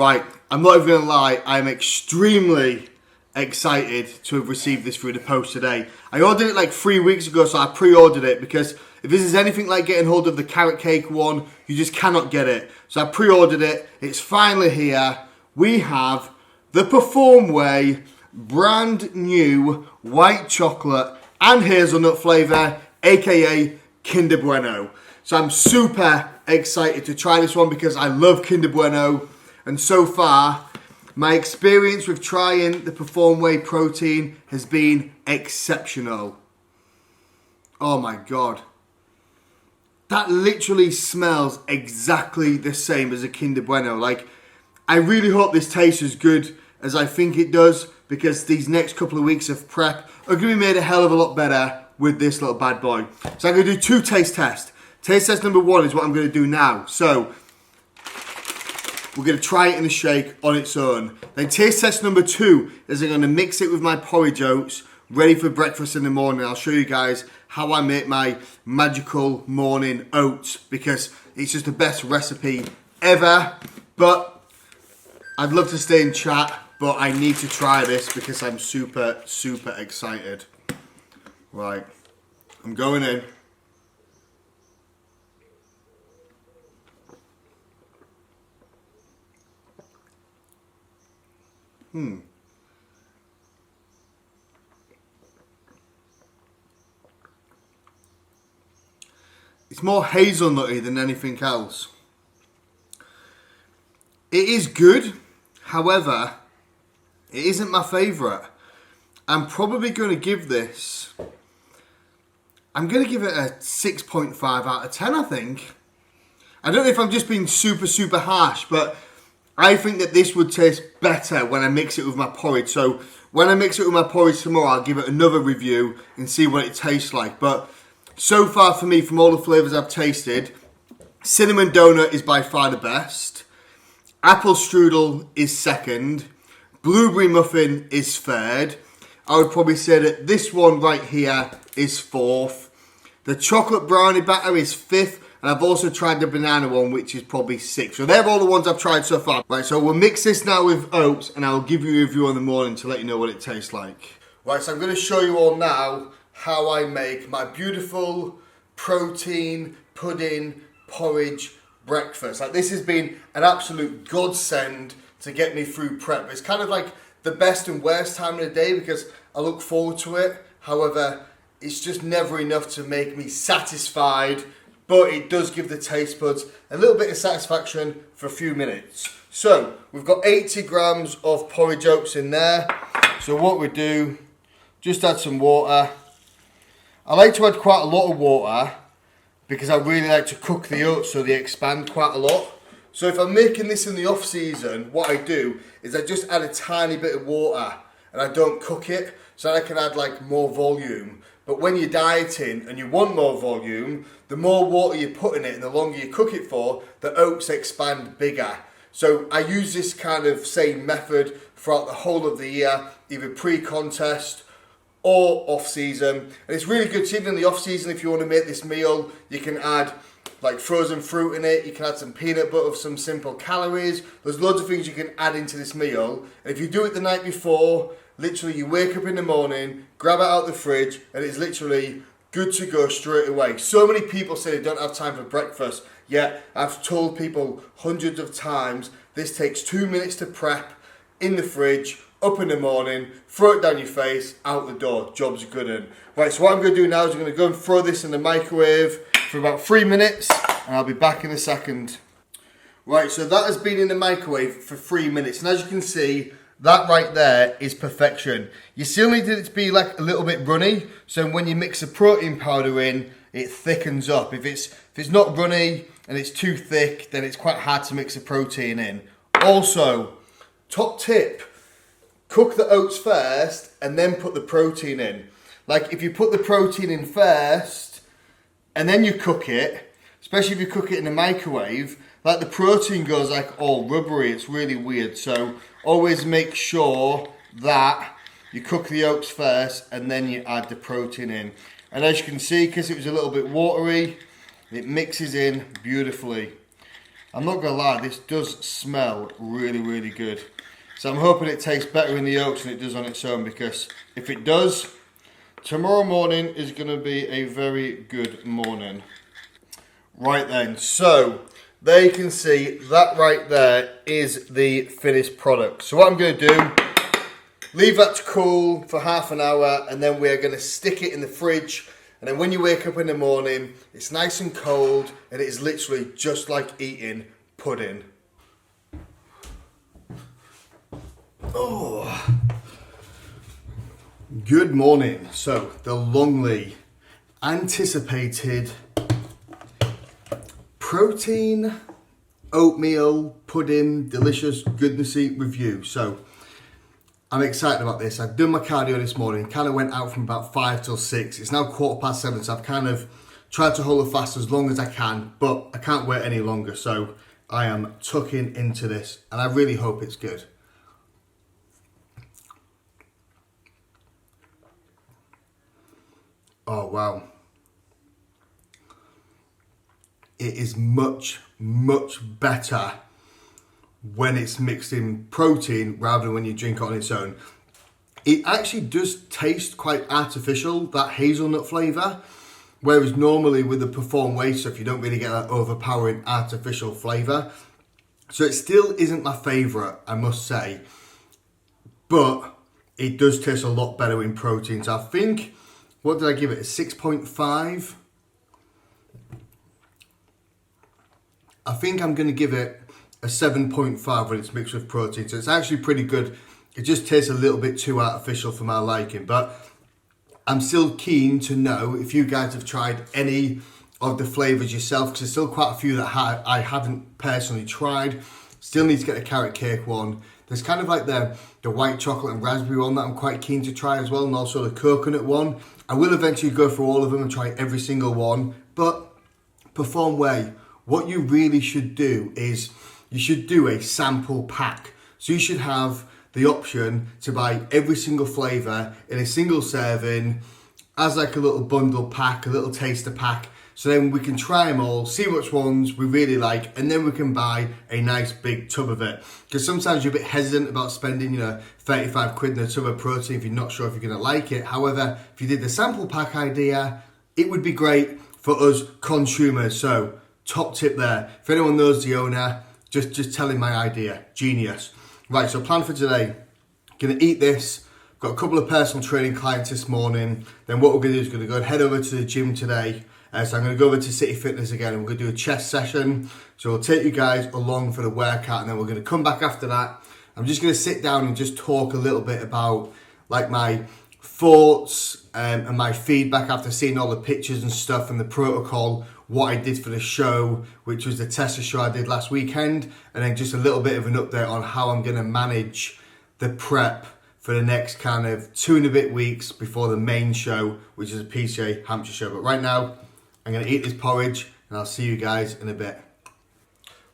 Right, I'm not even going to lie, I'm extremely excited to have received this through the post today. I ordered it like 3 weeks ago, so I pre-ordered it because if this is anything like getting hold of the carrot cake one, you just cannot get it. So I pre-ordered it, it's finally here. We have the Per4m Whey brand new white chocolate and hazelnut flavour, aka Kinder Bueno. So I'm super excited to try this one because I love Kinder Bueno. And so far, my experience with trying the Per4m Whey protein has been exceptional. Oh my God. That literally smells exactly the same as a Kinder Bueno. Like, I really hope this tastes as good as I think it does because these next couple of weeks of prep are going to be made a hell of a lot better with this little bad boy. So I'm going to do 2 taste tests. Taste test number 1 is what I'm going to do now. So we're going to try it in a shake on its own. Then taste test number 2 is I'm going to mix it with my porridge oats, ready for breakfast in the morning. I'll show you guys how I make my magical morning oats because it's just the best recipe ever. But I'd love to stay in chat, but I need to try this because I'm super, super excited. Right, I'm going in. It's more hazelnutty than anything else. It is good, however, it isn't my favourite. I'm probably going to give this, I'm going to give it a 6.5 out of 10, I think. I don't know if I'm just being super, super harsh, but I think that this would taste better when I mix it with my porridge. So when I mix it with my porridge tomorrow, I'll give it another review and see what it tastes like. But so far for me, from all the flavours I've tasted, cinnamon donut is by far the best. Apple strudel is second. Blueberry muffin is third. I would probably say that this one right here is fourth. The chocolate brownie batter is fifth. And I've also tried the banana one, which is probably sixth. So they're all the ones I've tried so far. Right, so we'll mix this now with oats and I'll give you a review in the morning to let you know what it tastes like. Right, so I'm going to show you all now how I make my beautiful protein pudding porridge breakfast. Like, this has been an absolute godsend to get me through prep. It's kind of like the best and worst time of the day because I look forward to it. However, it's just never enough to make me satisfied, but it does give the taste buds a little bit of satisfaction for a few minutes. So we've got 80 grams of porridge oats in there. So what we do, just add some water. I like to add quite a lot of water because I really like to cook the oats so they expand quite a lot. So if I'm making this in the off season, what I do is I just add a tiny bit of water and I don't cook it so I can add like more volume. But when you're dieting and you want more volume, the more water you put in it and the longer you cook it for, the oats expand bigger. So I use this kind of same method throughout the whole of the year, either pre-contest or off-season. And it's really good, so even in the off-season, if you want to make this meal, you can add like frozen fruit in it, you can add some peanut butter, some simple calories. There's loads of things you can add into this meal. And if you do it the night before, literally you wake up in the morning, grab it out the fridge, and it's literally good to go straight away. So many people say they don't have time for breakfast, yet I've told people hundreds of times, this takes 2 minutes to prep, in the fridge, up in the morning, throw it down your face, out the door, job's good in. Right, so what I'm going to do now is I'm going to go and throw this in the microwave for about 3 minutes, and I'll be back in a second. Right, so that has been in the microwave for 3 minutes, and as you can see, that right there is perfection. You still need it to be like a little bit runny, so when you mix the protein powder in, it thickens up. If it's not runny and it's too thick, then it's quite hard to mix the protein in. Also, top tip, cook the oats first and then put the protein in. Like if you put the protein in first and then you cook it, especially if you cook it in the microwave, like the protein goes like all rubbery, it's really weird. So always make sure that you cook the oats first and then you add the protein in. And as you can see, because it was a little bit watery, it mixes in beautifully. I'm not gonna lie, this does smell really, really good. So I'm hoping it tastes better in the oats than it does on its own, because if it does, tomorrow morning is gonna be a very good morning. Right then, so there you can see that right there is the finished product. So what I'm gonna do, leave that to cool for half an hour, and then we're gonna stick it in the fridge. And then when you wake up in the morning, it's nice and cold, and it is literally just like eating pudding. Oh, good morning. So the longly anticipated protein oatmeal pudding delicious goodnessy review. So I'm excited about this. I've done my cardio this morning, kind of went out from about 5 till 6. It's now 7:15, so I've kind of tried to hold a fast as long as I can, but I can't wait any longer. So I am tucking into this, and I really hope it's good. Oh wow. It is much, much better when it's mixed in protein rather than when you drink it on its own. It actually does taste quite artificial, that hazelnut flavour, whereas normally with the Per4m Whey stuff you don't really get that overpowering artificial flavour. So it still isn't my favourite, I must say, but it does taste a lot better in protein. So I think, what did I give it, a 6.5? I think I'm going to give it a 7.5 when it's mixed with protein. So it's actually pretty good. It just tastes a little bit too artificial for my liking. But I'm still keen to know if you guys have tried any of the flavours yourself, because there's still quite a few that I haven't personally tried. Still need to get the carrot cake one. There's kind of like the white chocolate and raspberry one that I'm quite keen to try as well, and also the coconut one. I will eventually go through all of them and try every single one. But Per4m Whey, what you really should do is you should do a sample pack. So you should have the option to buy every single flavour in a single serving as like a little bundle pack, a little taster pack. So then we can try them all, see which ones we really like, and then we can buy a nice big tub of it. Because sometimes you're a bit hesitant about spending, 35 quid in a tub of protein if you're not sure if you're going to like it. However, if you did the sample pack idea, it would be great for us consumers. So top tip there. If anyone knows the owner, just tell him my idea. Genius. Right, so plan for today. Gonna eat this. Got a couple of personal training clients this morning. Then what we're gonna do is gonna go and head over to the gym today. So I'm gonna go over to City Fitness again, and we're gonna do a chest session. So we'll take you guys along for the workout, and then we're gonna come back after that. I'm just gonna sit down and just talk a little bit about like my thoughts and my feedback after seeing all the pictures and stuff and the protocol, what I did for the show, which was the tester show I did last weekend, and then just a little bit of an update on how I'm going to manage the prep for the next kind of 2 and a bit weeks before the main show, which is a PCA Hampshire show. But right now, I'm going to eat this porridge, and I'll see you guys in a bit.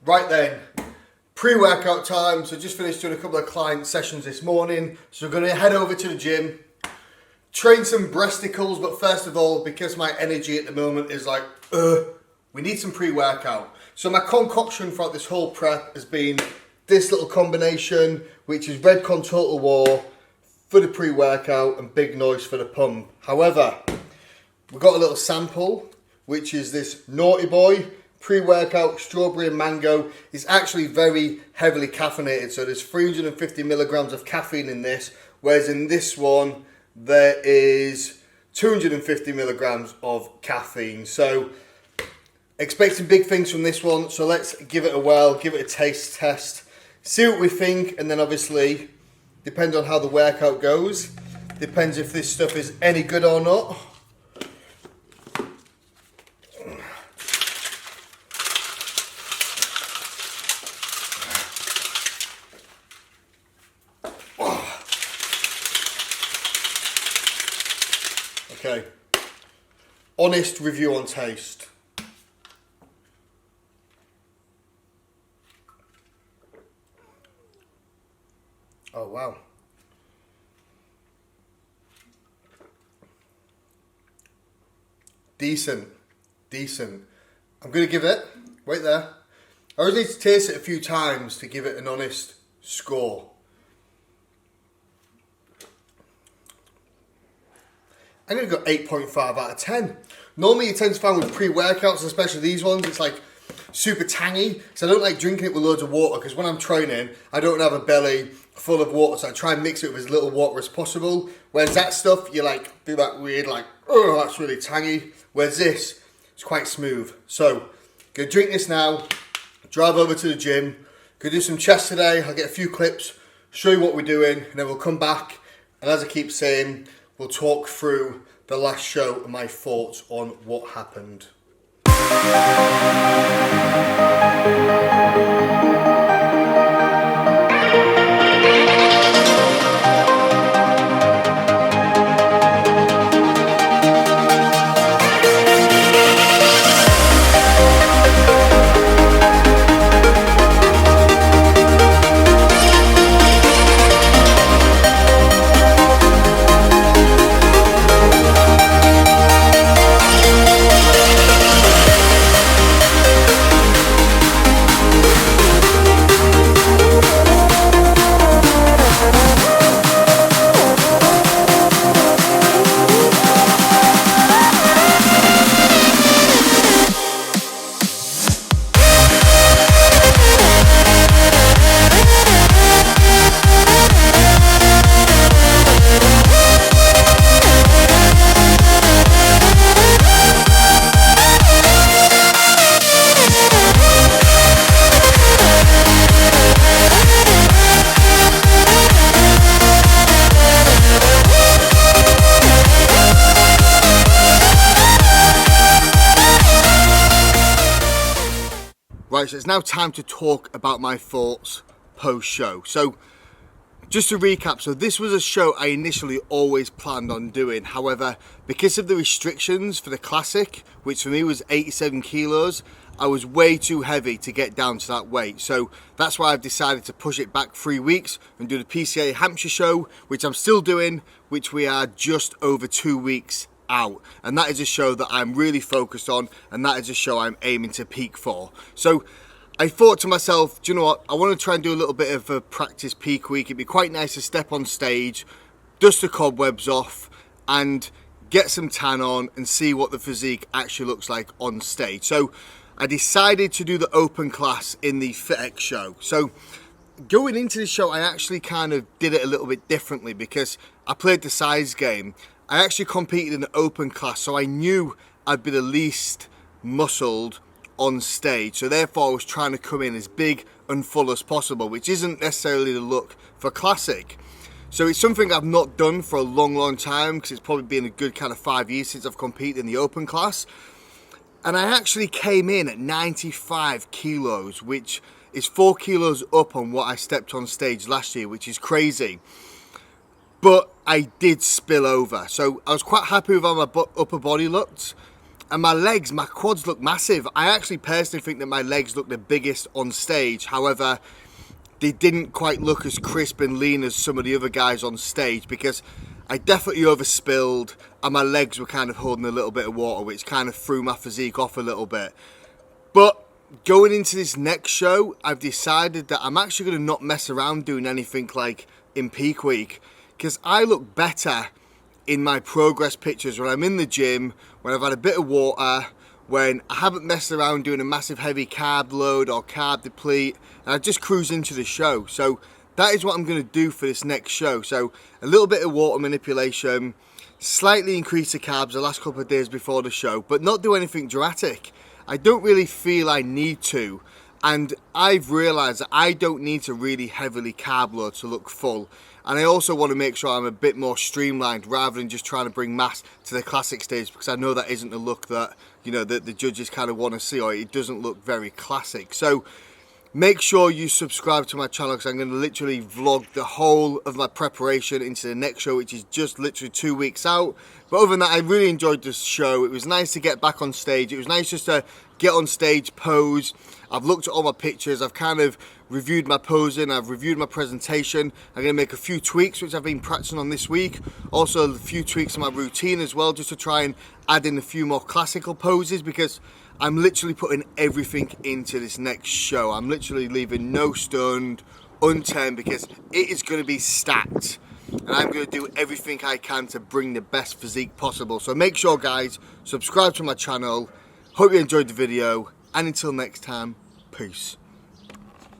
Right then, pre-workout time. So just finished doing a couple of client sessions this morning. So we're going to head over to the gym, train some breasticles, but first of all, because my energy at the moment is like, we need some pre-workout. So my concoction throughout this whole prep has been this little combination, which is Redcon Total War for the pre-workout and Big Noise for the pump. However, we've got a little sample, which is this Naughty Boy pre-workout strawberry and mango. It's actually very heavily caffeinated, so there's 350 milligrams of caffeine in this, whereas in this one there is 250 milligrams of caffeine. So expecting big things from this one, so let's give it a whirl, give it a taste test, see what we think, and then obviously, depending on how the workout goes, depends if this stuff is any good or not. Okay, honest review on taste. Oh wow. Decent. I'm going to give it, wait there, I just need to taste it a few times to give it an honest score. I'm going to go 8.5 out of 10. Normally you tend to find with pre-workouts, especially these ones, it's like super tangy. So I don't like drinking it with loads of water, because when I'm training, I don't have a belly full of water. So I try and mix it with as little water as possible. Whereas that stuff, you like do that weird, like, oh, that's really tangy. Whereas this, it's quite smooth. So, gonna drink this now, drive over to the gym, gonna do some chest today. I'll get a few clips, show you what we're doing, and then we'll come back. And as I keep saying, we'll talk through the last show and my thoughts on what happened. Right, so it's now time to talk about my thoughts post-show. So, just to recap, so this was a show I initially always planned on doing. However, because of the restrictions for the Classic, which for me was 87 kilos, I was way too heavy to get down to that weight. So that's why I've decided to push it back 3 weeks and do the PCA Hampshire show, which I'm still doing, which we are just over 2 weeks out. And that is a show that I'm really focused on, and that is a show I'm aiming to peak for. So I thought to myself, do you know what, I want to try and do a little bit of a practice peak week. It'd be quite nice to step on stage, dust the cobwebs off, and get some tan on and see what the physique actually looks like on stage. So I decided to do the open class in the FitX show. So going into the show, I actually kind of did it a little bit differently, because I played the size game. I actually competed in the open class, so I knew I'd be the least muscled on stage. So therefore I was trying to come in as big and full as possible, which isn't necessarily the look for Classic. So it's something I've not done for a long time, because it's probably been a good kind of 5 years since I've competed in the open class. And I actually came in at 95 kilos, which is 4 kilos up on what I stepped on stage last year, which is crazy. But I did spill over. So I was quite happy with how my upper body looked. And my legs, my quads look massive. I actually personally think that my legs look the biggest on stage. However, they didn't quite look as crisp and lean as some of the other guys on stage, because I definitely overspilled and my legs were kind of holding a little bit of water, which kind of threw my physique off a little bit. But going into this next show, I've decided that I'm actually going to not mess around doing anything like in peak week, because I look better in my progress pictures when I'm in the gym, when I've had a bit of water, when I haven't messed around doing a massive heavy carb load or carb deplete, and I just cruise into the show. So that is what I'm going to do for this next show. So a little bit of water manipulation, slightly increase the carbs the last couple of days before the show, but not do anything dramatic. I don't really feel I need to, and I've realised that I don't need to really heavily carb load to look full. And I also want to make sure I'm a bit more streamlined rather than just trying to bring mass to the Classic stage, because I know that isn't the look that, you know, that the judges kind of want to see, or it doesn't look very classic. So make sure you subscribe to my channel, because I'm going to literally vlog the whole of my preparation into the next show, which is just literally 2 weeks out. But other than that, I really enjoyed this show. It was nice to get back on stage. It was nice just to get on stage, pose. I've looked at all my pictures. I've kind of reviewed my posing, I've reviewed my presentation. I'm going to make a few tweaks which I've been practicing on this week. Also a few tweaks in my routine as well, just to try and add in a few more classical poses, because I'm literally putting everything into this next show. I'm literally leaving no stone unturned, because it is going to be stacked. And I'm going to do everything I can to bring the best physique possible. So make sure, guys, subscribe to my channel. Hope you enjoyed the video. And until next time, peace.